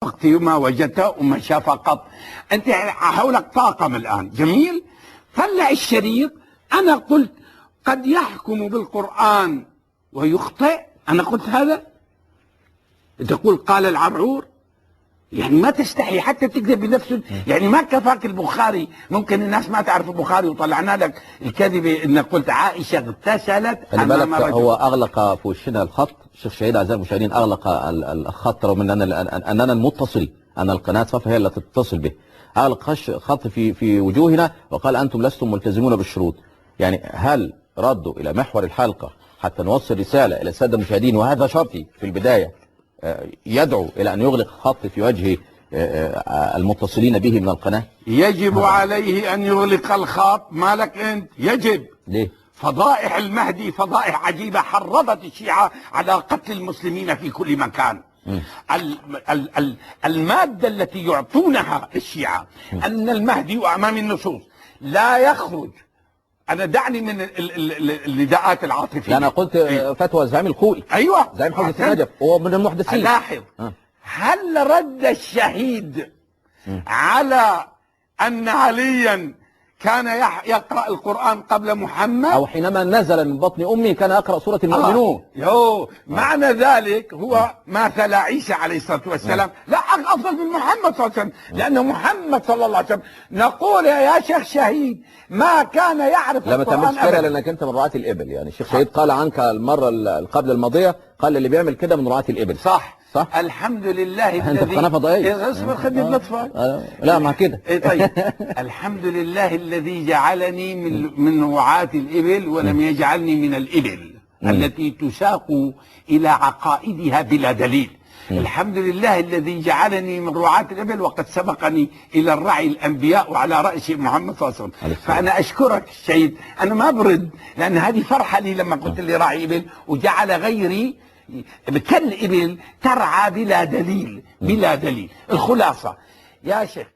وفقت ما وجدته وما شاف قط. أنت حولك طاقم الآن جميل، طلع الشريط. أنا قلت قد يحكم بالقرآن ويخطئ، أنا قلت هذا. تقول قال العرعور، يعني ما تستحي حتى تكذب بنفسه. يعني ما كفاك البخاري، ممكن الناس ما تعرف البخاري وطلعنا لك الكذبة ان قلت عائشة اغتسلت خلي بالك امام رجل. هو اغلق في وشنا الخط. الشيخ شهيد اعزائي المشاهدين اغلق الخط، رغم اننا المتصل، ان القناه صفا هي التي تتصل به. اغلق خط في وجوهنا وقال انتم لستم ملتزمون بالشروط. يعني هل ردوا الى محور الحلقه حتى نوصل رساله الى الساده المشاهدين، وهذا شرطي في البدايه، يدعو الى ان يغلق خط في وجه المتصلين به من القناه؟ يجب عليه ان يغلق الخط. مالك انت؟ يجب. ليه؟ فضائح المهدي فضائح عجيبة، حرضت الشيعة على قتل المسلمين في كل مكان. المادة التي يعطونها الشيعة أن المهدي وأمام النصوص لا يخرج. أنا دعني من النداءات العاطفية. أنا قلت فتوى زعيم الخوئي. أيوة، زعيم حوزة النجف هو من المحدثين. لاحظ، هل رد الشهيد على أن عليا كان يقرأ القرآن قبل محمد؟ أو حينما نزل من بطن أمي كان يقرأ سورة المؤمنون. معنى ذلك هو مثل عيسى عليه الصلاة والسلام لا أفضل من محمد صلى الله عليه وسلم، لأن محمد صلى الله عليه وسلم نقول يا شيخ شهيد ما كان يعرف لا ما القرآن تعملش كده، أبدا. لأنك أنت من رعاة الإبل. يعني الشيخ شهيد قال عنك المرة قبل الماضية، قال اللي بيعمل كده من رعاة الإبل. صح. صح. الحمد لله الذي انت في قناه فضائيه. اصبر خليني بلطفك. لا مع كده. طيب الحمد لله الذي جعلني من رعاة الإبل ولم يجعلني من الإبل التي تساق إلى عقائدها بلا دليل. الحمد لله الذي جعلني من رعاة الإبل وقد سبقني إلى الرعي الأنبياء وعلى رأس محمد صلى الله عليه وسلم. فأنا أشكرك السيد، أنا ما برد، لأن هذه فرحة لي لما قلت لي راعي إبل وجعل غيري كالإبل ترعى بلا دليل. الخلاصة يا شيخ